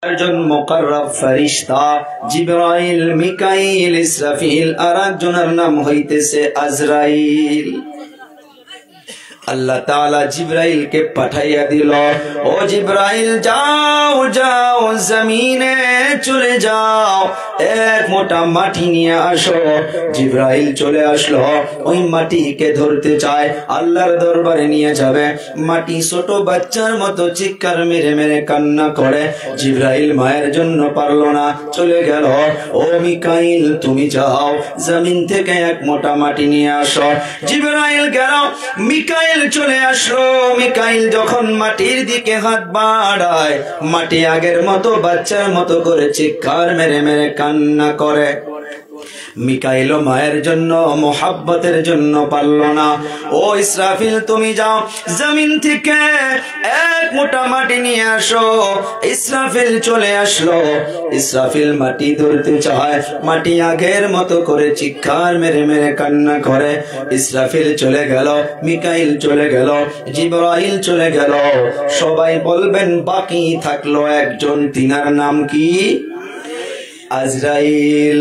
একজন মুকাররাব ফেরেশতা জিবরাইল, মিকাইল, ইসরাফিল, আর একজনের নাম হইতেছে আজরাইল। আল্লাহ তাআলা জিবরাইলকে পাঠাইয়া দিল, ও জিবরাইল যাও যাও জমিনে চলে যাও, এক মোটা মাটি নিয়ে আসো। জিবরাইল চলে আসলো, ওই মাটিকে ধরতে চায়, আল্লাহর দরবারে নিয়ে যাবে। মাটি ছোট বাচ্চার মতো চিৎকার মেরে মেরে কান্না করে। জিবরাইল মায়ের জন্য পারলো না, চলে গেল। ও মিকাইল তুমি যাও, জমিন থেকে এক মোটা মাটি নিয়ে আসো। জিবরাইল গেল, মিকাইল চলে আসলো। মিকাইল যখন মাটির দিকে হাত বাড়ায়, মাটি আগের মতো বাচ্চার মতো করে চিৎকার মেরে মেরে কান্না করে। মিকাইল মায়ের জন্য, মোহাব্বতের জন্য পারল না। ও ইসরাফিল তুমি যাও, জমিন থেকে এক মোটা মাটি নিয়ে আসো। ইসরাফিল চলে আসলো। ইসরাফিল মাটি ধরতে চায়, মাটি আগের মতো করে চিৎকার মেরে মেরে কান্না করে। ইসরাফিল চলে গেল, মিকাইল চলে গেল, জিবরাইল চলে গেল। সবাই বলবেন বাকি থাকলো একজন, তিনার নাম কি? আজরাইল।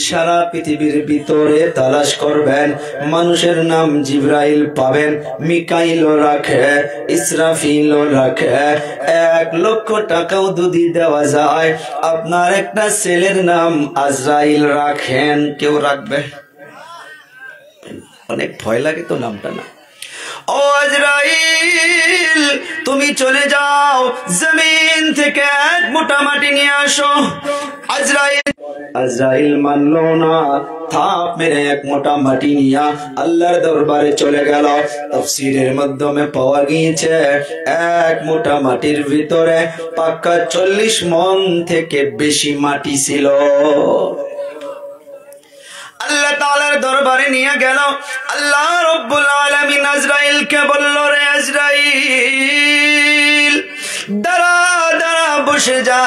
সারা পৃথিবীর ভিতরে তালাশ করবেন, মানুষের নাম জিবরাইল পাবেন। মিকাইলও রাখে, ইসরাফিলও রাখে। 1 লক্ষ টাকাও যদি দেওয়া যায়, আপনার একটা ছেলের নাম আজরাইল রাখেন, কেউ রাখবে? অনেক ভয় লাগে তো নামটা না। ও আজরাইল তুমি চলে যাও, জমিন থেকে এক মোটা মাটি নিয়ে আসো। আজরাইল মানলো না, থাপ মেরে এক মোটা মাটি নিয়ে আল্লাহর দরবারে চলে গেল। তাফসীরের মাধ্যমে পাওয়া গিয়েছে, এক মোটা মাটির ভিতরে পাক্কা 40 মণ থেকে বেশি মাটি ছিল। আল্লাহ তাআলার দরবারে নিয়ে গেল। আল্লাহ রাব্বুল আলামিন আজরাইলকে বলল, রে আজরাইল দাঁড়া দাঁড়া, বসে যা,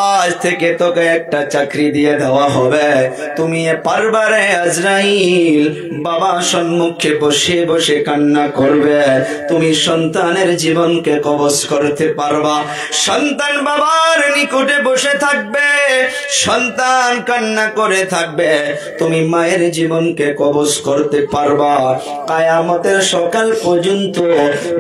আজ থেকে তোকে একটা চাকরি দিয়ে দেওয়া হবে, তুমি পারবা রে আজরাইল। বাবা সম্মুখে বসে বসে কান্না করবে, তুমি সন্তানের জীবনকে কবজ করতে পারবা। সন্তান বাবার নিকটে বসে থাকবে, সন্তান কান্না করে থাকবে, তুমি মায়ের জীবনকে কবজ করতে পারবা। কিয়ামতের সকাল পর্যন্ত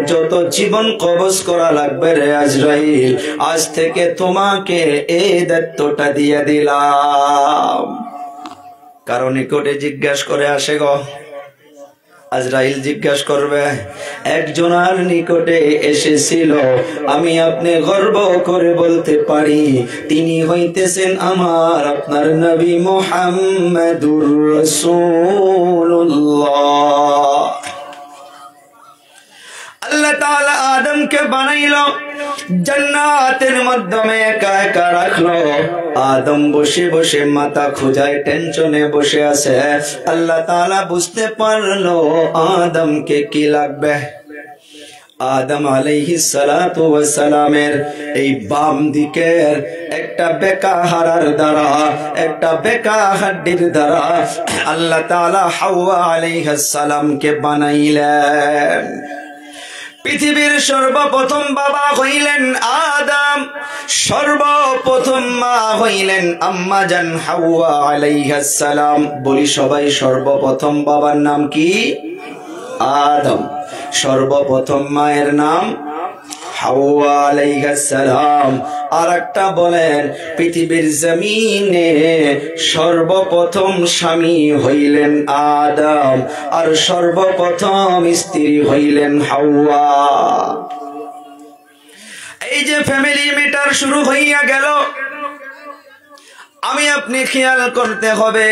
যত জীবন কবজ করা লাগবে রে আজরাইল, আজ থেকে তোমাকে এই দায়িত্বটা দিয়ে দিলাম। কারণ নিকটে জিজ্ঞাসা করে আসে গো, আজরাইল জিজ্ঞাসা করবে, একজনের নিকটে এসেছিল, আমি আপনি গর্ব করে বলতে পারি তিনি হইতেছেন আমার আপনার নবী মুহাম্মাদুর রাসূলুল্লাহ। আল্লাহ তাআলা আদমকে বানাইলো, জান্নাতের মাধ্যমে একা একা রাখলো। আদম বসে বসে মাথা খোঁজায়, টেনশনে বসে আছে। আল্লাহ তাআলা বুঝতে পারলো আদমকে কি লাগবে। আদম আলাইহিস সালাতু ওয়াস সালামের এই বাম দিকের একটা বেকা হাড়ের দ্বারা, একটা বেকা হাড্ডির দ্বারা আল্লাহ তাআলা হাওয়া আলাইহিস সালামকে বানাইলেন। পৃথিবীর সর্বপ্রথম বাবা হইলেন আদম, সর্বপ্রথম মা হইলেন আম্মা জান হাওয়া আলাইহিস সালাম। বলি সবাই, সর্বপ্রথম বাবার নাম কি? আদম। সর্বপ্রথম মায়ের নাম হাওয়া আলাইহিস সালাম। আর একটা বলেন, পৃথিবীর জমিনে সর্বপ্রথম স্বামী হইলেন আদম, আর সর্বপ্রথম স্ত্রী হইলেন হাওয়া। এই যে ফ্যামিলি ম্যাটার শুরু হইয়া গেল, আমি আপনি খেয়াল করতে হবে।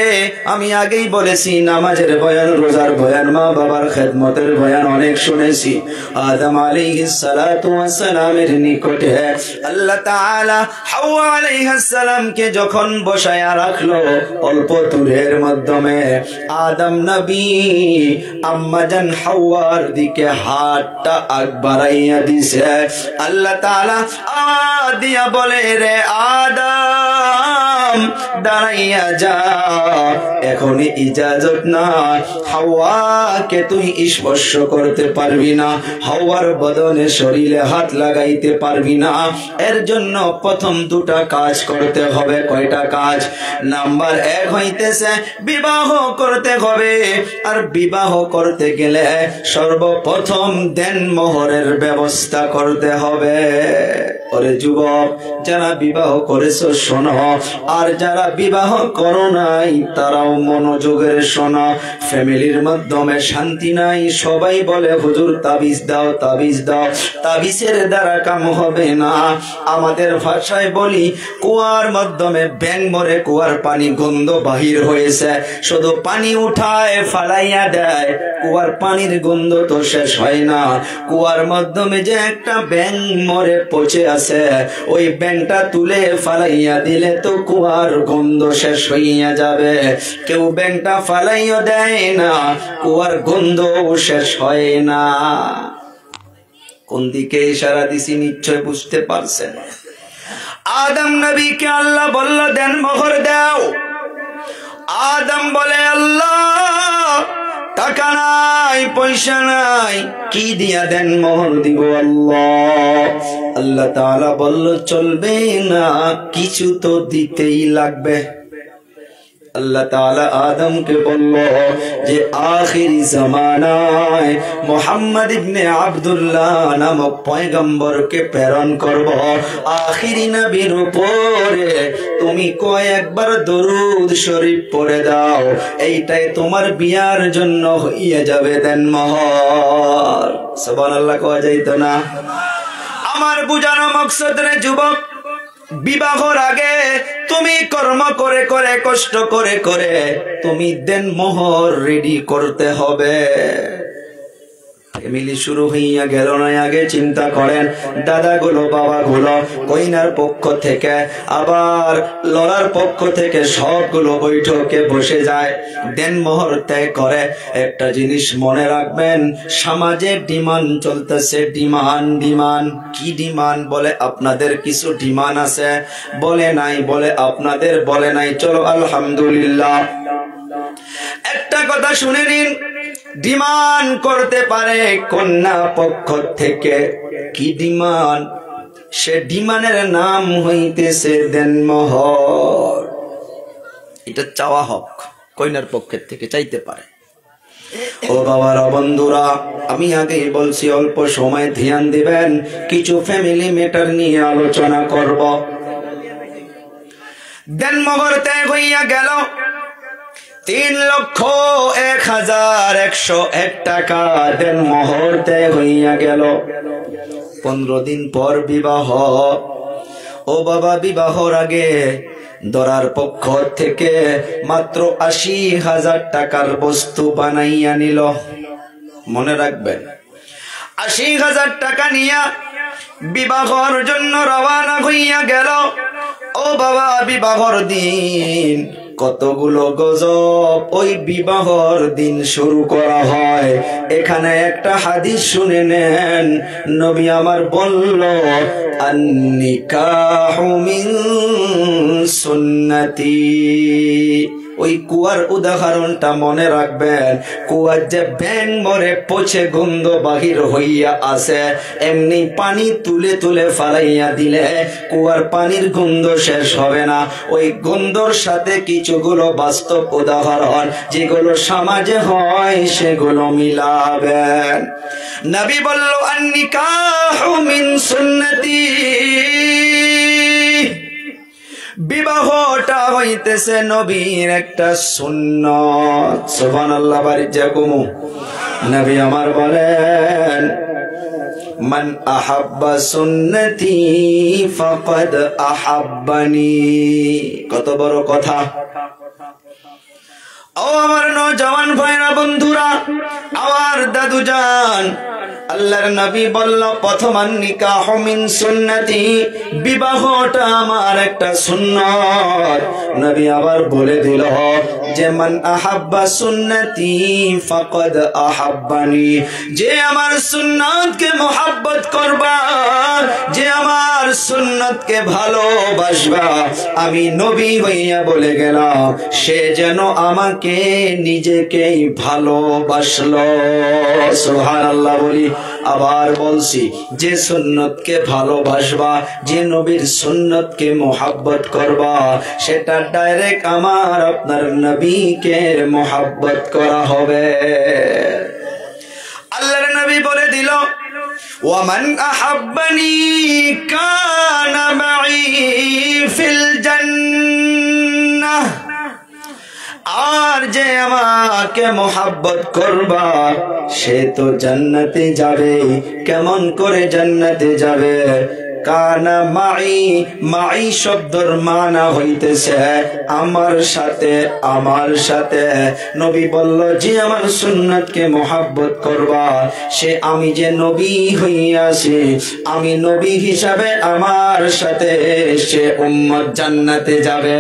আমি আগেই বলেছি, নামাজের বয়ান, রোজার বয়ান, মা বাবার খেদমতের বয়ান অনেক শুনেছি। আদম আলাইহিস সালাতু ওয়াস সালামের নিকটে আল্লাহ তাআলা হাওয়া আলাইহিস সালামকে যখন বসায়া রাখলো অল্প দূরের মাধ্যমে, আদম নবী আম্মা জান হাওয়ার দিকে হাতটা আগ বাড়াইয়া দিছে। আল্লাহ তাআলা দিয়া বলে, রে আদম আদম দাঁড়াইয়া যা, এখনই ইজাজত না, হাওয়াকে তুই স্পর্শ করতে পারবি না, হাওয়ার বদনে শরীরে হাত লাগাইতে পারবি না। এর জন্য প্রথম দুটা কাজ করতে হবে। কয়টা কাজ? নাম্বার 1 হইতেছে বিবাহ করতে হবে। আর বিবাহ করতে গেলে সর্বপ্রথম দেনমোহরের ব্যবস্থা করতে হবে। ওরে যুবক, যারা বিবাহ করেছো শোনো, আর যারা বিবাহ করো নাই তারাও মনোযোগের শোনো। ফ্যামিলির মাধ্যমে শান্তি নাই, সবাই বলে হুজুর তাবিজ দাও, তাবিজ দাও। তাবিজের দ্বারা কাম হবে না। আমাদের ভাষায় বলি, কুয়ার মাধ্যমে ব্যাং মরে কুয়ার পানি গন্ধ বাহির হয়েছে, শুধু পানি উঠায় ফালাইয়া দেয়, কুয়ার পানির গন্ধ তো শেষ হয় না। কুয়ার মাধ্যমে যে একটা ব্যাং মরে পচে আছে, ওই ব্যাংটা তুলে ফালাইয়া দিলে তো কুয়ার গন্ধ শেষ হইয়া যাবে। কেউ ব্যাংটা ফালাইয়া দেয় না, কুয়ার গন্ধ শেষ হয় না। কোন দিকে ইশারা দিছি নিশ্চয় বুঝতে পারছেন। আদম নবীকে আল্লাহ বলল দেন মোহর দাও। আদম বলে আল্লাহ টাকা নাই, পয়সা নাই, কি দিয়া দেন মোহর দিব আল্লাহ? আল্লাহ তাআলা বলল চলবে না, কিছু তো দিতেই লাগবে। আল্লাহ তাআলা আদমকে বলল যে আখিরি জামানায় মুহাম্মদ ইবনে আব্দুল্লাহ নামক পয়গম্বরকে প্রেরণ করব। আখিরি নবীর উপরে তুমি কয়েকবার দরুদ শরীফ পড়ে দাও, এইটাই তোমার বিয়ার জন্য হইয়া যাবে দেনমোহর। সুবহানাল্লাহ কওয়া যাইতো না? আমার বুঝানো মাকসাদ রে যুবক, বিবাহর আগে তুমি কর্ম করে করে, কষ্ট করে করে তুমি দেনমোহর রেডি করতে হবে। ফ্যামিলি শুরু হইয়া গেল না, আগে চিন্তা করেন দাদাগুলো, বাবাগুলো, কইনার পক্ষ থেকে আবার লড়ার পক্ষ থেকে সবগুলো বৈঠকে বসে যায়, দেনমোহর ত্যাগ করে। একটা জিনিস মনে রাখবেন, সমাজে ডিমান্ড চলতেছে। ডিমান্ড কি ডিমান্ড? বলে আপনাদের কিছু ডিমান্ড আছে। বলে নাই, বলে আপনাদের বলে নাই। চলো আলহামদুলিল্লাহ। একটা কথা শুনে নিন, ডিমান্ড করতে পারে কন্যা পক্ষ থেকে। কি ডিমান্ড? সে ডিমান্ডের নাম হইতেছে দেনমোহর। এটা চাওয়া হক, কন্যার পক্ষের থেকে চাইতে পারে। ও বাবারা, বন্ধুরা, আমি আগেই বলছি অল্প সময় ধ্যান দিবেন, কিছু ফ্যামিলি ম্যাটার নিয়ে আলোচনা করব। দেনমোহর ত্যাগ হইয়া গেল 3,01,101 টাকা দেনমোহর ত্যাগ হইয়া গেল। 15 দিন পর বিবাহ। ও বাবা, বিবাহর আগে দরার পক্ষ থেকে মাত্র 80,000 টাকার বস্তু বানাইয়া নিল। মনে রাখবেন, 80,000 টাকা নিয়া বিবাহর জন্য রওনা হইয়া গেল। ও বাবা, বিবাহর দিন কতগুলো গজব ওই বিবাহর দিন শুরু করা হয়। এখানে একটা হাদিস শুনে নেন, নবী আমার বলল আন-নিকাহু মিন সুন্নতি। ওই কুয়ার উদাহরণটা মনে রাখবেন। কুয়ার যে ব্যাং মরে পচে গন্ধ বাহির হইয়া আসে, এমনি পানি তুলে তুলে ফালাইয়া দিলে কুয়ার পানির গন্ধ শেষ হবে না। ওই গন্ধর সাথে কিছুগুলো বাস্তব উদাহরণ যেগুলো সমাজে হয় সেগুলো মিলাবেন। নবী বলল আন-নিকাহু মিন সুন্নতি। বিবাহটা হইতেছে নবীর একটা সুন্নাত। সুবহানাল্লাহ। বাড়ি যাকুমু নবী আমার বলেন মান আহাব্বা সুন্নতি ফাকাদ আহাব্বানি। কত বড় কথা! ও আমার নওজওয়ান ভাইরা, বন্ধুরা, আমার দাদু জান, আল্লাহর নবী বলল প্রথম নিকাহ মিন সুন্নতি, বিবাহটা আমার একটা সুন্নাত। নবী আবার বলে দিল যে মান আহাব্বা সুন্নতি ফাকাদ আহাব্বানি, যে আমার সুন্নাতকে মোহাব্বত করবা, যে আমার সুন্নাতকে ভালোবাসবা, আমি নবী হইয়া বলে গেলাম সে যেন আমাকে নিজেকেই ভালোবাসলো। সুবহানাল্লাহ বলি। আবার বলছি, যে সুন্নতকে ভালোবাসবা, যে নবীর সুন্নতকে মোহাব্বত করবা, সেটা ডাইরেক্ট আমার আপনার নবীকে মোহাব্বত করা হবে। আল্লাহর নবী বলে দিল ওয়ামান আহাব্বানি কানা মাই ফিল জান্নাহ, আর যে আমাকে মোহাব্বত করবা সে তো জান্নাতে যাবে। কেমন করে জান্নাতে যাবে? কানা মাই, মাই শব্দর মানা হইতেছে আমার সাথে, আমার সাথে। নবী বলল যে আমার সুন্নাতকে মোহাব্বত করবা, সে আমি যে নবী হইয়াছি, আমি নবী হিসাবে আমার সাথে সে উম্মত জান্নাতে যাবে।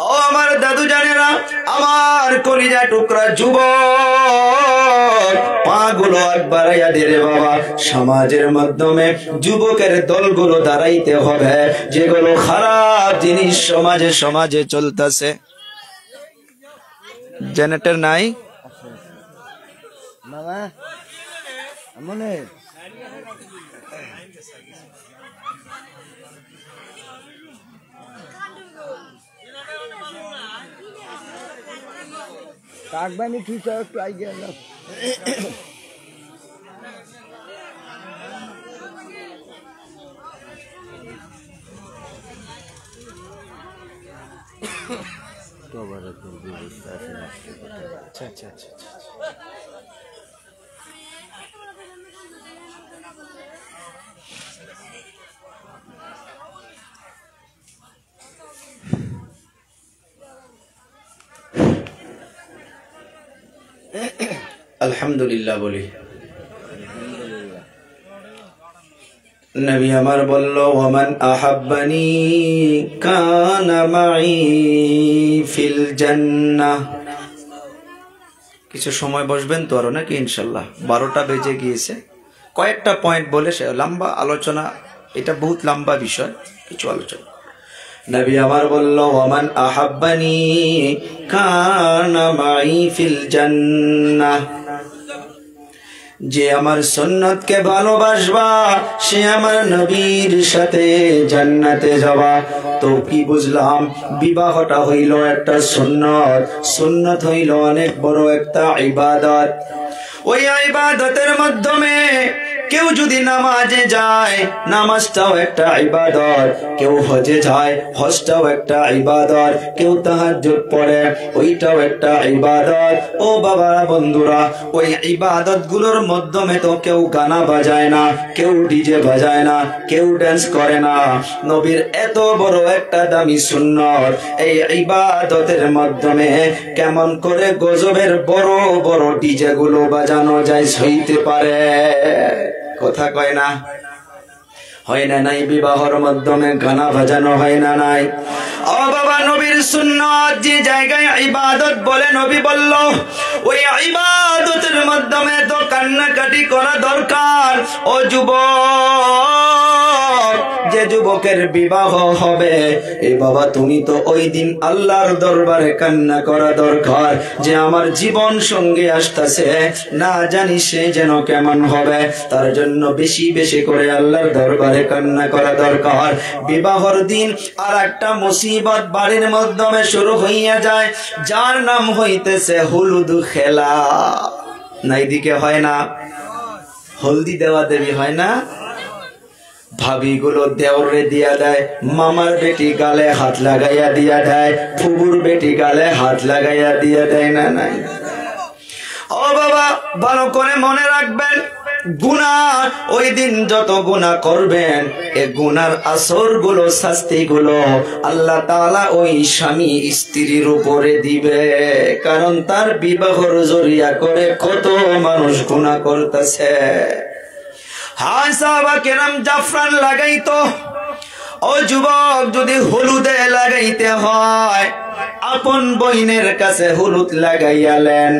ও আমার দাদু জানেরা, আমার কলিজা টুকরা যুবক, পাগুলো একবার রে বাবা। সমাজের মাধ্যমে যুবকের দলগুলো দাঁড়াইতে হবে, যেগুলো খারাপ জিনিস সমাজে সমাজে চলতেছে। জেনারেটর নাই মামা মনে কাকবানি ঠিক একটু আই গেল। আচ্ছা আচ্ছা আচ্ছা। আলহামদুলিল্লাহ বলি। নবী আমার বলল ওয়ামান আহাব্বানি কানা মাই ফিল জান্নাহ। কিছু সময় বসবেন তো আরো নাকি? ইনশাল্লাহ 12টা বেজে গিয়েছে। কয়েকটা পয়েন্ট বলে সে লম্বা আলোচনা, এটা বহুত লম্বা বিষয়, কিছু আলোচনা। নবী আমার বলল ওয়ামান আহাব্বানি কানা মাই ফিল জান্নাহ, যে আমার সুন্নতকে ভালোবাসবা সে আমার নবীর সাথে জান্নাতে যাবা। তো কি বুঝলাম? বিবাহটা হইল একটা সুন্নত, সুন্নত হইল অনেক বড় একটা ইবাদত। ওই ইবাদতের মাধ্যমে কেউ যদি নামাজে যায়, নামাজটাও একটা ইবাদত। কেউ হজে যায়, হজটাও একটা ইবাদত। কেউ তাহাজ্জুদ পড়ে, ওইটাও একটা ইবাদত। ও বাবা বন্ধুরা, ওই ইবাদত গুলোর মাধ্যমে তো কেউ গানা বাজায় না, কেউ ডিজে বাজায় না, কেউ ড্যান্স করে না। নবীর এত বড় একটা দামি সুন্নত, এই ইবাদতের মাধ্যমে কেমন করে গজবের বড় বড় ডিজে গুলো বাজানো যায় সইতে পারে? কথা কয় না? হয় না নাই? বিবাহর মাধ্যমে গানা বাজানো হয় না নাই? ও বাবা, নবীর সুন্নাত যে জায়গায় ইবাদত বলে নবী বলল, ওই ইবাদতের মাধ্যমে তো কান্নাকাটি করা দরকার। ও যুবক, যে যুবকের বিবাহ হবে, এ বাবা তুমি তো ওই দিন আল্লাহর দরবারে কান্না করা দরকার যে আমার জীবন সঙ্গে আসতেছে, না জানি সে যেন কেমন হবে। তার জন্য বেশি বেশি করে আল্লাহর দরবারে কান্না করা দরকার। বিবাহর দিন আর একটা মুসিবত বাড়ির মাধ্যমে শুরু হইয়া যায়, যার নাম হইতেছে হলুদ খেলা। না এদিকে হয় না? হলদি দেওয়া দেবী হয় না? ভাবি গুলো দেওরে দিয়া দেয়, মামার বেটি গালে হাত লাগাইয়া দিয়া দেয়, ফুবুর বেটি গালে হাত লাগাইয়া দিয়া দেয়। না নাই? ও বাবা, ভালো করে মনে রাখবেন, গুনাহ ওই দিন যত গুনাহ করবেন, এ গুনার আসর গুলো, শাস্তি গুলো আল্লাহ তাআলা ওই স্বামী স্ত্রীর উপরে দিবে। কারণ তার বিবাহর জরিয়া করে কত মানুষ গুনাহ করতেছে। হায় সাহাবা কেরাম জাফরান লাগাইতো, ও যুবক, যদি হলুদে লাগাইতে হয় আপন বইনের কাছে হলুদ লাগাইয়ালেন,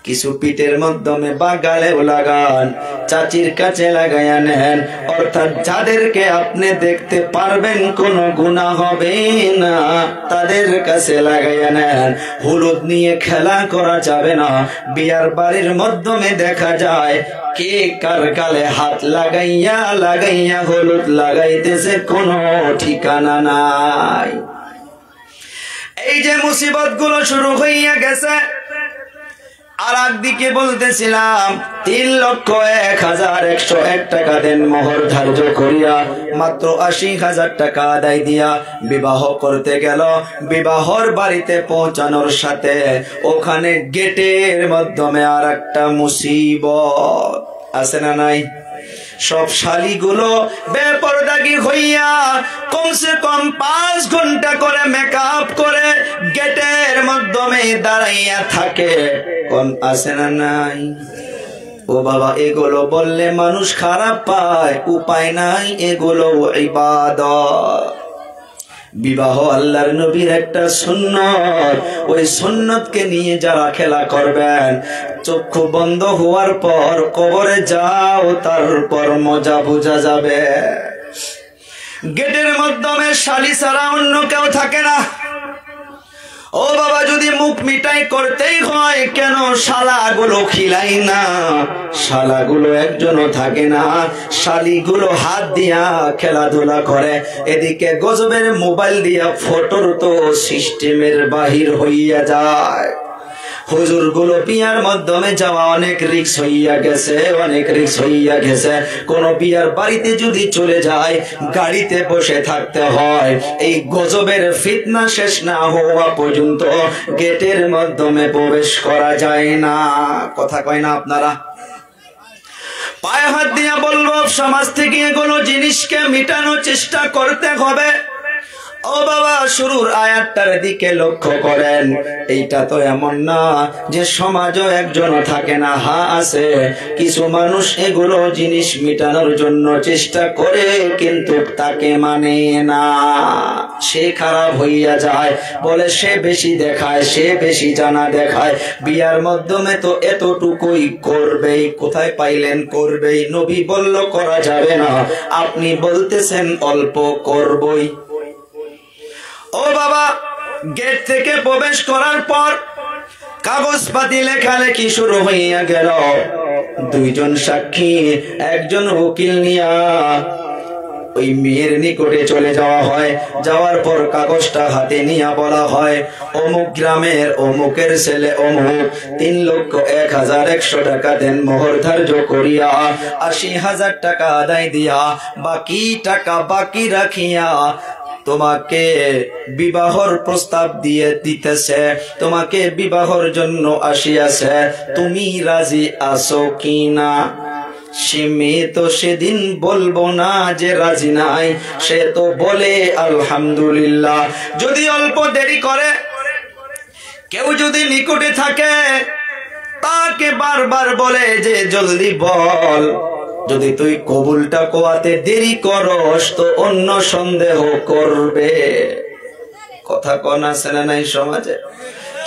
কিছু পিঠের মাধ্যমে বা গালেও লাগান, চাচির কাছে লাগাইয়া নেন, অর্থাৎ যাদেরকে আপনি দেখতে পারবেন কোনো গুনাহ হবে না তাদের কাছে লাগাইয়া নেন। হলুদ নিয়ে খেলা করা যাবে না। বিয়ার বাড়ির মাধ্যমে দেখা যায় কে কার গালে হাত লাগাইয়া লাগাইয়া হলুদ লাগাইতেছে, কোনো ঠিকানা নাই। এই যে মুসিবত গুলো শুরু হইয়া গেছে। আর একদিকে বলতেছিলাম 3,01,101 টাকা দেন মোহর ধার্য করিয়া মাত্র 80,000 টাকা আদায় দিয়া বিবাহ করতে গেল। বিবাহর বাড়িতে পৌঁছানোর সাথে ওখানে গেটের মাধ্যমে আর একটা মুসিবত আছে না নাই? সব শালিগুলো বেপরদাগি হইয়া কমসে কম 5 ঘন্টা করে মেকআপ করে গেটের মাধ্যমে দাঁড়াইয়া থাকে। কোন আছে না নাই? ও বাবা, এগুলো বললে মানুষ খারাপ পায়, উপায় নাই, এগুলো ইবাদত। বিবাহ আল্লাহর নবীর একটা সুন্নত। ওই সুন্নতকে নিয়ে যারা খেলা করবেন, চক্ষু বন্ধ হওয়ার পর কবরে যাও, তারপর মজা বোঝা যাবে। গেটের মাধ্যমে শালি ছাড়া অন্য কেউ থাকে না। ও বাবা, যদি মুখ মিটাই করতেই হয় কেন শালাগুলো খিলাই না? শালাগুলো একজনও থাকে না, শালিগুলো হাত দিয়া খেলাধুলা করে। এদিকে গজবের মোবাইল দিয়া ফটোর তো সিস্টেমের বাহির হইয়া যায়। হুজুর গুলো বিয়ার মাধ্যমে যাওয়া অনেক রিস্ক হইয়া গেছে, অনেক রিস্ক হইয়া গেছে। কোন বিয়ার বাড়িতে যদি চলে যায় গাড়িতে বসে থাকতে হয়, এই গজবের ফিতনা শেষ না হওয়া পর্যন্ত গেটের মাধ্যমে প্রবেশ করা যায় না। কথা কয় না আপনারা? পায়ে হাত দিয়া বলবো, সমাজ থেকে এগুলো জিনিসকে মিটানোর চেষ্টা করতে হবে। ও বাবা, শুরুর আয়াতটার দিকে লক্ষ্য করেন। এইটা তো এমন না যে সমাজও একজন থাকে না, হ্যাঁ আছে। কিছু মানুষ এগুলো জিনিস মিটানোর জন্য চেষ্টা করে, কিন্তু তাকে মানে না। সে খারাপ হইয়া যায়, বলে সে বেশি দেখায়, সে বেশি জানা দেখায়। বিয়ার মাধ্যমে তো এতটুকুই করবেই। কোথায় পাইলেন? করবেই। নবী বলল করা যাবে না, আপনি বলতেছেন অল্প করবই। ও বাবা, গেট থেকে প্রবেশ করার পর কাগজপাতি লেখালেখি শুরু হইয়া গেল। 2 জন সাক্ষী, একজন উকিল নিয়া ওই মেয়ের নিকটে চলে যাওয়া হয়। যাওয়ার পর কাগজটা হাতে নিয়ে বলা হয়, অমুক গ্রামের অমুকের ছেলে অমুক 3,01,100 টাকা দেন মোহর ধার্য করিয়া 80,000 টাকা আদায় দিয়া বাকি টাকা বাকি রাখিয়া তোমাকে বিবাহর প্রস্তাব দিয়ে দিতেছে, তোমাকে বিবাহর জন্য আসিয়াছে। তুমি রাজি আছো কি না? সে মেয়ে তো সেদিন বলবো না যে রাজি নাই, সে তো বলে আলহামদুলিল্লাহ। যদি অল্প দেরি করে, কেউ যদি নিকটে থাকে তাকে বারবার বলে যে জলদি বল। যদি তুই কবুলটা কোয়াতে দেরি করস তো অন্য সন্দেহ করবে। কথা কোন আছে না নাই সমাজে?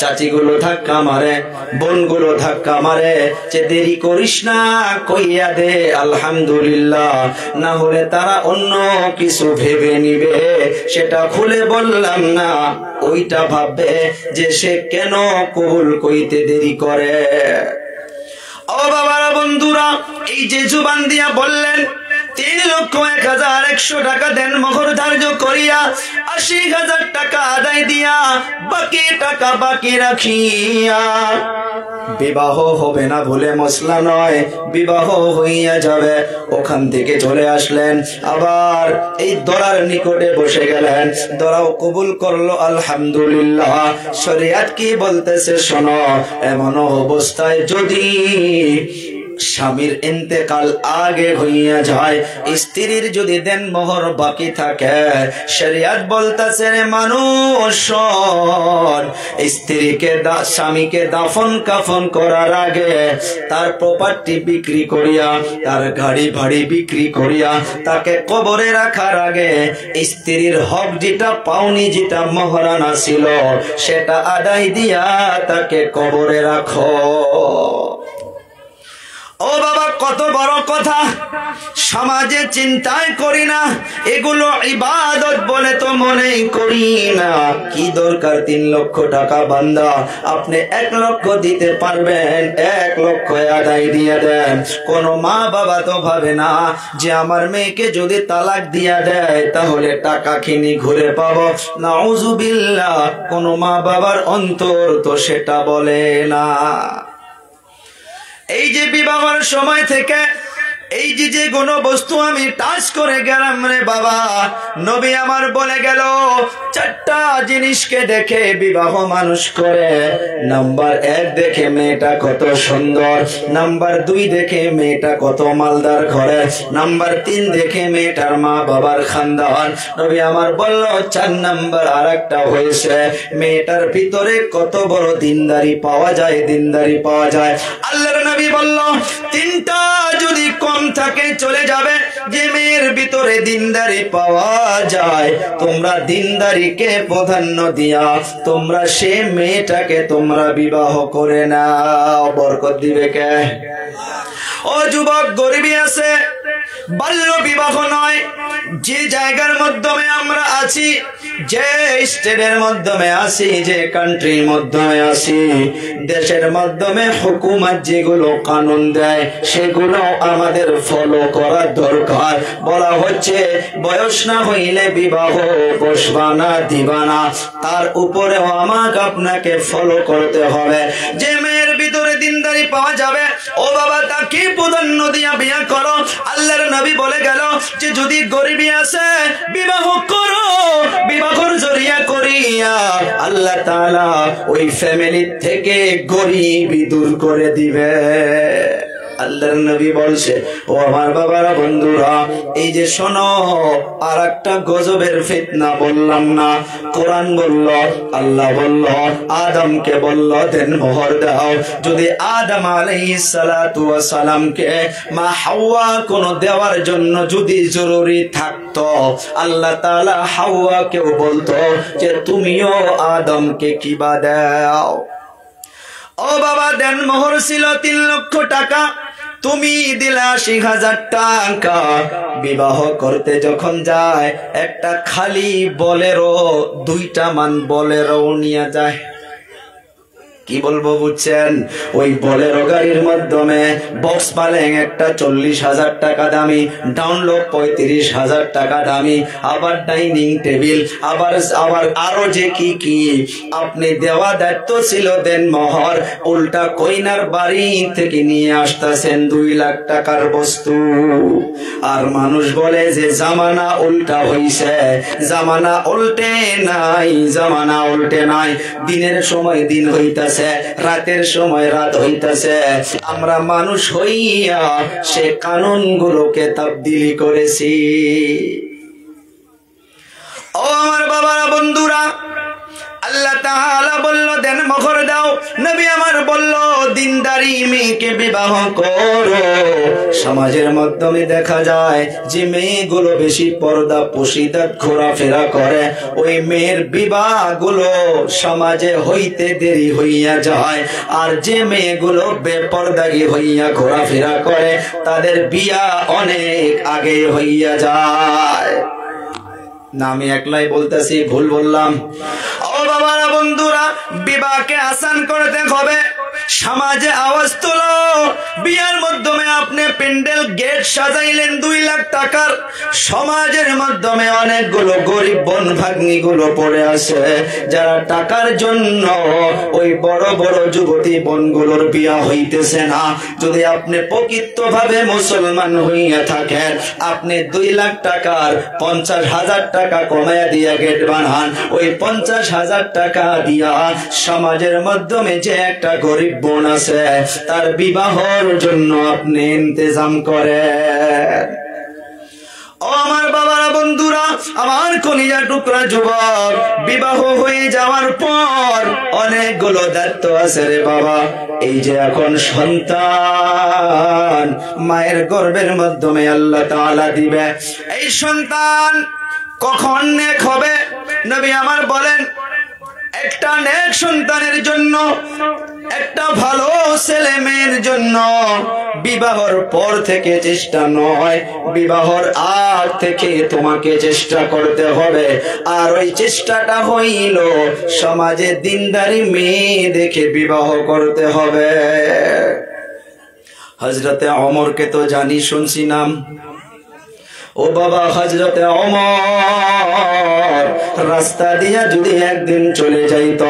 চাচিগুলো ধাক্কা মারে, বোনগুলো ধাক্কা মারে, যে দেরি করিস না, কইয়া দে আলহামদুলিল্লাহ, না হলে তারা অন্য কিছু ভেবে নিবে। সেটা খুলে বললাম না, ওইটা ভাববে যে সে কেন কবুল কইতে দেরি করে। ও বাবারা, বন্ধুরা, এই যে জুবান দিয়া বললেন 3,01,100 টাকা দেন মোহর ধার্য করিয়া 80,000 টাকা আদায় দিয়া বাকি টাকা বাকি রাখিয়া বিবাহ হবে না ভুলে মশলা নয়, বিবাহ হইয়া যাবে। ওখান থেকে চলে আসলেন, আবার এই দরার নিকটে বসে গেলেন। দরাও কবুল করলো আলহামদুলিল্লাহ। শরিয়াত কি বলতেছে শোনো, এমন অবস্থায় যদি স্বামীর ইন্তেকাল আগে হইয়া যায়, স্ত্রীর যদি দেন মোহর বাকি থাকে, শরিয়ত বলতেছে রে মানুষ, স্ত্রীকে স্বামীকে দাফন কাফন করার আগে তার প্রপার্টি বিক্রি করিয়া, তার গাড়ি ভাড়ি বিক্রি করিয়া, তাকে কবরে রাখার আগে স্ত্রীর হক যেটা পাওনি, যেটা মহারানা ছিল, সেটা আদায় দিয়া তাকে কবরে রাখো। ও বাবা, কত বড় কথা সমাজে চিন্তাই করি না, এগুলো ইবাদত বলে তো মনেই করি না। কি দরকার 3 লক্ষ টাকা বান্দা, আপনি 1 লক্ষ দিতে পারবেন, 1 লক্ষ আদায় দিয়ে দেন। কোন মা বাবা তো ভাবে না যে আমার মেয়েকে যদি তালাক দিয়া দেয় তাহলে টাকা কিনি ঘুরে পাবো। নাউজুবিল্লাহ, কোন মা বাবার অন্তর তো সেটা বলে না। এই যে বিবাহের সময় থেকে এই যে কোনো বস্তু আমি টাচ করে গেলাম রে বাবা, নবী আমার বলে গেল 4টা জিনিসকে দেখে বিবাহ মানুষ করে। নাম্বার 1 দেখে মেয়েটা কত সুন্দর, নাম্বার 2 দেখে মেয়েটা কত মালদার ঘরে, নাম্বার 3 দেখে মেয়েটার মা বাবার খানদান। নবী আমার বলল 4 নাম্বার আরেকটা হয়েছে মেয়েটার ভিতরে কত বড় দিনদারি পাওয়া যায়, দিনদারি পাওয়া যায়। আল্লাহর নবী বলল 3টা যদি কম থাকে চলে যাবে। যে মেয়ের ভিতরে দিনদারি পাওয়া যায়, তোমরা দিনদারিকে প্রাধান্য দিয়া তোমরা সে মেয়েটাকে তোমরা বিবাহ করে নাও, বরকত দিবে কে? ও যুবক, গরিবী আছে, বাল্য বিবাহ নয়। যে জায়গার মাধ্যমে আমরা আছি, যে স্টেটের মাধ্যমে আছি, যে কান্ট্রির মাধ্যমে আছি, দেশের মাধ্যমে হুকুমত যেগুলো কানুন দেয় সেগুলো আমাদের ফলো করা দরকার। বলা হচ্ছে বয়স না হইলে বিবাহ বসবা না, দিবা না, তার উপরেও আমাকে আপনাকে ফলো করতে হবে। যে মেয়ের ভিতরে দিনদারি পাওয়া যাবে, ও বাবা, তাকে প্রাধান্য দিয়া বিয়ে করো। আল্লাহর নবী বলে গেল যে যদি গরিবী আছে বিবাহ করো, বিবাহর জরিয়া করিয়া আল্লাহ তাআলা ওই ফ্যামিলি থেকে গরিবী দূর করে দিবে। আল্লাহর নবী বলছে, ও আমার বাবারা, বন্ধুরা, এই যে শোনো, আর একটা গজবের ফিতনা বললাম না? কোরআন বলল, আল্লাহ বলল, আদমকে বলল দেন মোহর দাও। যদি আদম আলাইহিস সালাতু ওয়াস সালামকে মা হাওয়া কোন দেওয়ার জন্য যদি জরুরি থাকতো, আল্লাহ তাআলা হাওয়াকেও বলতো যে তুমিও আদমকে কিবা দাও। ও বাবা, দেন মোহর ছিল 3 লক্ষ টাকা, তুমি দিলা 80,000 টাকা। বিবাহ করতে যখন যায় একটা খালি বলেরো, 2টা মান বলেরো নিয়ে যায়। কি বলবো বুঝছেন? ওই বলেরো গাড়ির মাধ্যমে বক্স পালেং একটা 40,000 টাকা দামি, ডাউনলোড 35,000 টাকা দামি, আবার ডাইনিং টেবিল, আবার আরো যে কি কি আপনি দেওয়া দায়িত্ব ছিল দেন মোহর, উল্টা কইনার বাড়ি থেকে নিয়ে আসতেছেন 2 লাখ টাকার বস্তু। আর মানুষ বলে যে জামানা উল্টা হইছে। জামানা উল্টে নাই, জামানা উল্টে নাই। দিনের সময় দিন হইতাছে, রাতের সময় রাত হইতাছে। আমরা মানুষ হইয়া সে কানুন গুলোকে তাবদীলি করেছি। ও আমার বাবারা, বন্ধুরা, আল্লাহ তাআলা বলল দেন মোহর দাও। নবী আমার বলল দিনদারি মেয়েকে বিবাহ করো। সমাজের মাধ্যমে দেখা যায় যে মেয়েগুলো বেশি পর্দা পশিদাত ঘোরাফেরা করে, ওই মেয়ের বিবাহ গুলো সমাজে হইতে দেরি হইয়া যায়। আর যে মেয়েগুলো বেপরদাগি হইয়া ঘোরাফেরা করে তাদের বিয়া অনেক আগে হইয়া যায়। না আমি একলাই বলতেছি, ভুল বললাম? ও বাবারা, বন্ধুরা, বিবাহকে আসান করতে হবে। সমাজে আওয়াজ তোলো। বিয়ার মাধ্যমে আপনি প্যান্ডেল গেট সাজাইলেন 2 লাখ টাকার, সমাজের মাধ্যমে অনেকগুলো গরিব বোন ভাগ্নি গুলো পড়ে আছে যারা টাকার জন্য ওই বড় বড় যুবতী বোনগুলোর বিয়া হইতেছে না। যদি আপনি প্রকৃতভাবে মুসলমান হইয়া থাকেন, আপনি 2 লাখ টাকার 50,000 টাকা কমাইয়া দিয়া গেট বানান। ওই 50,000 টাকা দিয়া সমাজের মাধ্যমে যে একটা গরিব বোন আছে, তার বিবাহের জন্য আপনি ইন্তজাম করেন। ও আমার বাবারা, বন্ধুরা, আমার কলিজা টুকরা যুবক, বিবাহ হয়ে যাওয়ার পর অনেকগুলো দায়িত্ব আছে রে বাবা। এই যে এখন সন্তান মায়ের গর্ভের মাধ্যমে আল্লাহ তাআলা দিবে, এই সন্তান কখন নেক হবে? নবী আমার বলেন, একটা নেক সন্তানের জন্য, একটা ভালো ছেলে মেয়ের জন্য বিবাহর পর থেকে চেষ্টা নয়, বিবাহর আগ থেকে তোমাকে চেষ্টা করতে হবে। আর ওই চেষ্টাটা হইল সমাজে দিনদারি মেয়ে দেখে বিবাহ করতে হবে। হযরতে ওমরকে তো জানি, শুনছি নাম। ও বাবা, হযরতে ওমর রাস্তা দিয়া যদি একদিন চলে যাইত,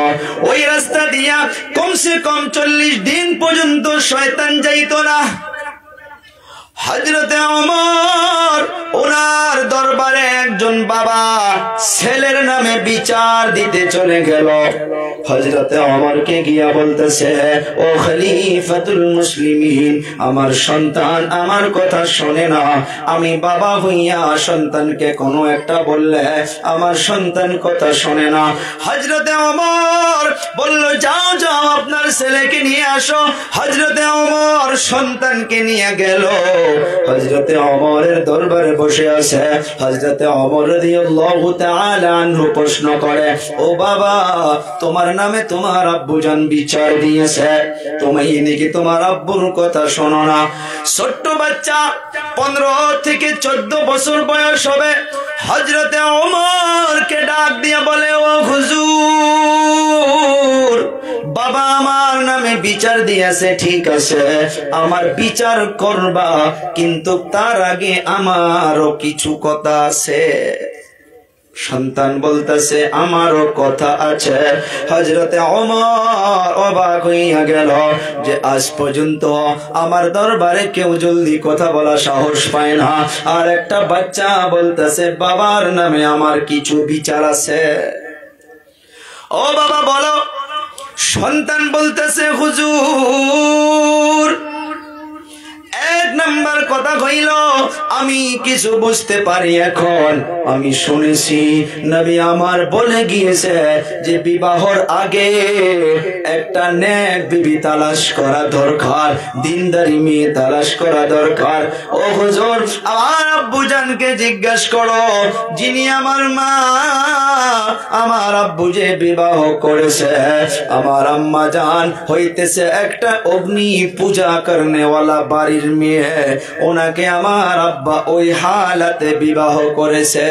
ওই রাস্তা দিয়া কমসে কম 40 দিন পর্যন্ত শয়তান যাইত না। হযরতে ওমর, ওনার দরবারে একজন বাবা ছেলের নামে বিচার দিতে চলে গেল। হযরতে ওমরকে গিয়া বলতেছে, ও খলিফাতুল মুসলিমিন, আমার সন্তান আমার কথা শোনে না। আমি বাবা হইয়া সন্তানকে কোনো একটা বললে আমার সন্তান কথা শোনে না। হযরতে ওমর বলল, যাও যাও আপনার ছেলেকে নিয়ে আসো। হযরতে ওমর সন্তানকে নিয়ে গেল। হযরতে ওমরের দরবারে বসে আছে। হযরতে ওমর রাদিয়াল্লাহু তাআলা আনহু প্রশ্ন করে, ও বাবা, তোমার নামে তোমার আব্বুজান বিচার দিয়েছে, তুমি নাকি তোমার আব্বুর কথা শোনো না? ছোট্ট বাচ্চা 15 থেকে 14 বছর বয়স হবে। হযরতে ওমরকে ডাক দিয়ে বলে, ও হুজুর, বাবা আমার নামে বিচার দিয়েছে, ঠিক আছে, আমার বিচার করবা, কিন্তু তার আগে আমারও কিছু কথা আছে। সন্তান বলতেছে, আমারও কথা আছে। হযরতে ওমর অবাক হইয়া গেল যে আজ পর্যন্ত আমার দরবারে কেউ জলদি কথা বলা সাহস পায় না, আর একটা বাচ্চা বলতেছে বাবার নামে আমার কিছু বিচার আছে। ও বাবা বলো। সন্তান বলতেছে, হুজুর, এক নাম্বার কথা কইল, আমি কিছু বুঝতে পারি এখন। আমি শুনেছি নবী আমার বলে গিয়েছে যে বিবাহর আগে একটা নেক বিবি তালাশ করা দরকার, দিনদারি মেয়ে তালাশ করা দরকার। ও হুজুর, আমার আব্বুজানকে জিজ্ঞাসা করো, যিনি আমার মা আমার আব্বু যে বিবাহ করেছে, আমার আম্মা জান হইতেছে একটা অগ্নি পূজা করনেওয়ালা বাড়ির মেয়ে, ওনাকে আমার আব্বা ওই হালাতে বিবাহ করেছে।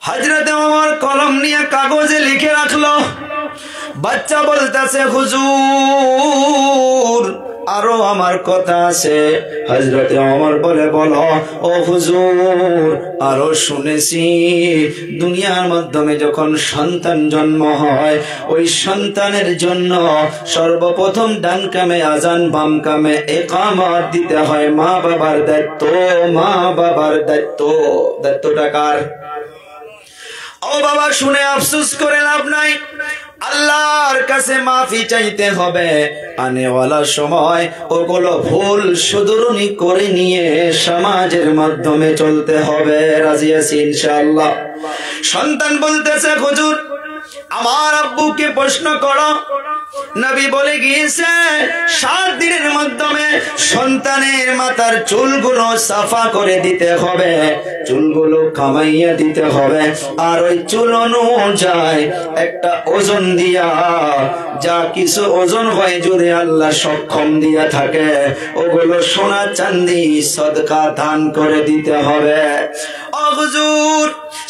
হযরতে ওমর কলম নিয়ে কাগজে লিখে রাখলো। বাচ্চা বলতেছে, হুজুর, আরো আমার কথা আছে। হযরতে ওমর বলে, বলো। ও হুজুর, আরো শুনেছি দুনিয়ার মাধ্যমে যখন সন্তান জন্ম হয়, ওই সন্তানের জন্য সর্বপ্রথম ডান কামে আজান, বাম কামে ইকামত দিতে হয়। মা বাবার দায়িত্ব, মা বাবার দায়িত্ব। দায়িত্বটা কার? ও বাবা, শুনে আফসোস করে লাভ নাই, আল্লাহর কাছে মাফি চাইতে হবে। আনেওয়ালা সময় ওগুলো ভুল শুধরুনি করে নিয়ে সমাজের মাধ্যমে চলতে হবে। রাজি আছি ইনশাআল্লাহ? সন্তান বলতেছে, হুজুর, আমার আব্বুকে প্রশ্ন করো। নবী বলে গিয়েছে 7 দিনের মাধ্যমে সন্তানের মাথার চুলগুলো সাফা করে দিতে হবে, চুলগুলো কামাইয়া দিতে হবে। আর ওই চুল অনুযায়ী একটা ওজন দিয়া, যা কিছু ওজন হয় যদি আল্লাহ সক্ষম দিয়া থাকে, ওগুলো সোনা চাঁদি সদকা দান করে দিতে হবে। ও হুজুর,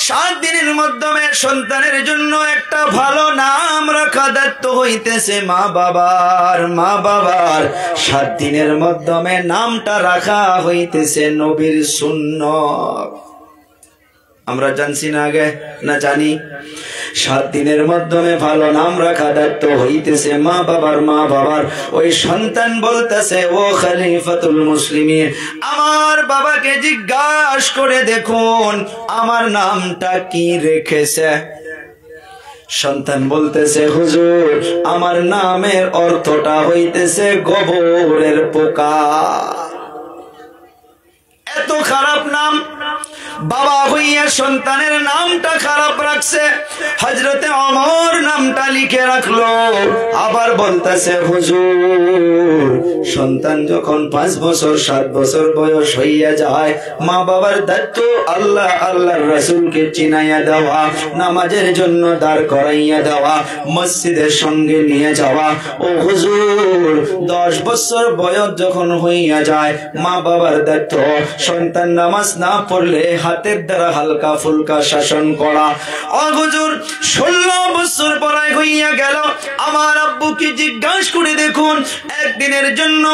7 দিনের মাধ্যমে সন্তানের জন্য একটা ভালো নাম রাখা দায়িত্ব হইতেছে মা বাবার। মা বাবার 7 দিনের মাধ্যমে নামটা রাখা হইতেছে নবীর সুন্নাত। আমরা জানছি না আগে? না জানি? 7 দিনের মাধ্যমে ভালো নাম রাখা দায়িত্ব হইতেছে মা বাবার। মা বাবার ওই সন্তান বলতেছে, ও খলিফাতুল মুসলিমিন, আমার বাবাকে জিজ্ঞাসা করে দেখুন আমার নামটা কি রেখেছে। সন্তান বলতেছে, হুজুর আমার নামের অর্থটা হইতেছে গোবরের পোকা। এত খারাপ নাম, বাবা হইয়া সন্তানের নামটা খারাপ রাখছে। হযরতে ওমর নামটা লিখে রাখলো, আবার বলতেছে, হুজুর সন্তান যখন 5 বছর 7 বছর বয়স হইয়া যায়, মা বাবার দায়িত্ব আল্লাহ আল্লাহর রাসূলকে চিনাইয়া দেওয়া, নামাজের জন্য দাঁড় করাইয়া দেওয়া, মসজিদের সঙ্গে নিয়ে যাওয়া। ও হুজুর 10 বছর বয়স যখন হইয়া যায়, মা বাবার দায়িত্ব সন্তান নামাজ না পড়লে হাতের দ্বারা হালকা ফুলকা শাসন করা। ও হুজুর 16 বছর বয়স হইয়া গেল, আমার আব্বুকে জিজ্ঞাসা করে দেখুন, একদিনের জন্য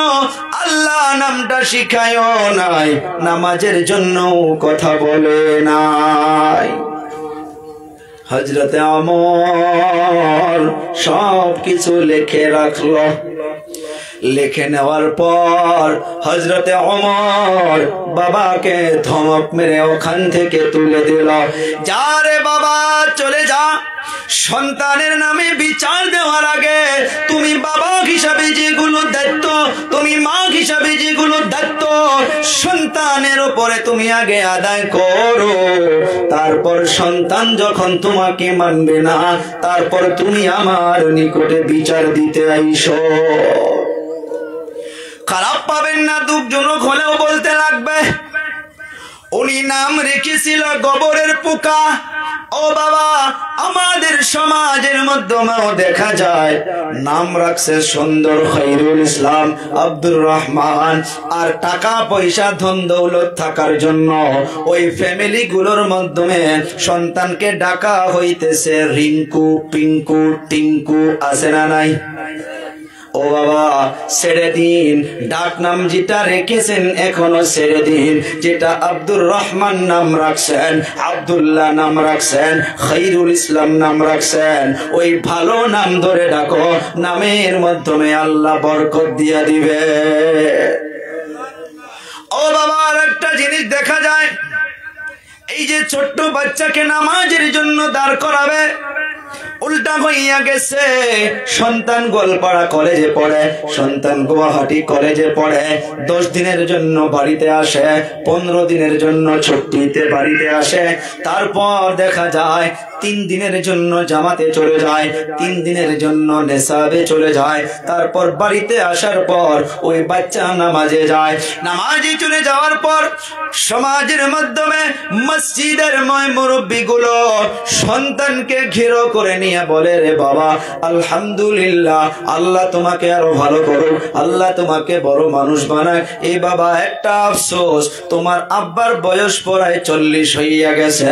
আল্লাহ নামটা শিখায়ও নাই, নামাজের জন্য কথা বলে নাই। হযরতে ওমর সব কিছু লিখে রাখলো। লিখে নেওয়ার পর হযরতে ওমর বাবাকে ধমক মেরে ওখান থেকে তুলে দিল। যা রে বাবা, চলে যা। সন্তানের নামে বিচার দেওয়ার আগে তুমি বাবা হিসাবে যেগুলো দায়িত্ব, তুমি মা হিসাবে যেগুলো দায়িত্ব সন্তানের উপরে তুমি আগে আদায় করো। তারপর সন্তান যখন তোমাকে মানবে না, তারপর তুমি আমার নিকটে বিচার দিতে আইসো। খারাপ পাবেন না, দুঃখজনক হলেও বলতে লাগবে, উনি নাম রেখেছিল গোবরের পোকা। ও বাবা, আমাদের সমাজের মাধ্যমেও দেখা যায় নাম রাখছে সুন্দর খৈরুল ইসলাম, আব্দুর রহমান। আর টাকা পয়সা ধন দৌলত থাকার জন্য ওই ফ্যামিলি গুলোর মাধ্যমে সন্তানকে ডাকা হইতেছে রিঙ্কু, পিঙ্কু, টিঙ্কু। আছে না নাই? ও বাবা, ছেড়ে দিন। ডাক নাম যেটা রেখেছেন এখনো ছেড়ে দিন। যেটা আব্দুর রহমান নাম রাখছেন, আব্দুল্লাহ নাম রাখছেন, খৈরুল ইসলাম নাম রাখছেন, ওই ভালো নাম ধরে ডাকো, নামের মাধ্যমে আল্লাহ বরকত দিয়া দিবে। ও বাবা, আর একটা জিনিস দেখা যায়, এই যে ছোট্ট বাচ্চাকে নামাজের জন্য দাঁড় করাবে, উল্টা হইয়া গেছে। সন্তান গোলপাড়া কলেজে পড়ে, সন্তান গুয়াহাটি কলেজে পড়ে, 10 দিনের জন্য বাড়িতে আসে, 15 দিনের জন্য ছুটিতে বাড়িতে আসে। তারপর দেখা যায় 3 দিনের জন্য জামাতে চলে যায়, 3 দিনের জন্য নেশাবে চলে যায়। তারপর বাড়িতে আসার পর ওই বাচ্চা নামাজে যায়। নামাজে চলে যাওয়ার পর সমাজের মাধ্যমে মসজিদের মুরব্বিগুলো সন্তানকে ঘিরো করে নিয়ে বলে, রে বাবা আলহামদুলিল্লাহ, আল্লাহ তোমাকে আরো ভালো করুক, আল্লাহ তোমাকে বড় মানুষ বানাক। এই বাবা একটা আফসোস, তোমার আব্বার বয়স প্রায় 40 হইয়া গেছে,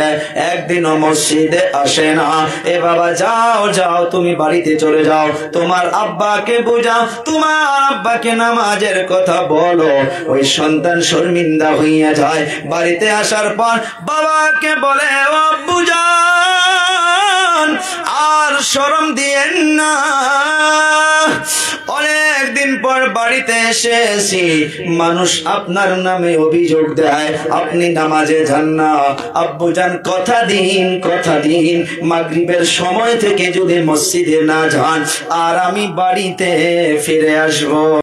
একদিনও মসজিদে আসে না। এ বাবা যাও যাও, তুমি বাড়িতে চলে যাও, তোমার আব্বাকে বুঝাও, তোমার আব্বাকে নামাজের কথা বলো। ওই সন্তান শর্মিন্দা হইয়া যায়। বাড়িতে আসার পর বাবাকে বলে, ও আব্বু জান, আর শরম দিয়েন না, অনেকদিন পর বাড়িতে এসেছি, মানুষ আপনার নামে অভিযোগ দেয় আপনি নামাজে যান না। আব্বু জান কথা দিন, কথা দিন, মাগরিবের সময় থেকে যদি মসজিদে না যান আর আমি বাড়িতে ফিরে আসবো।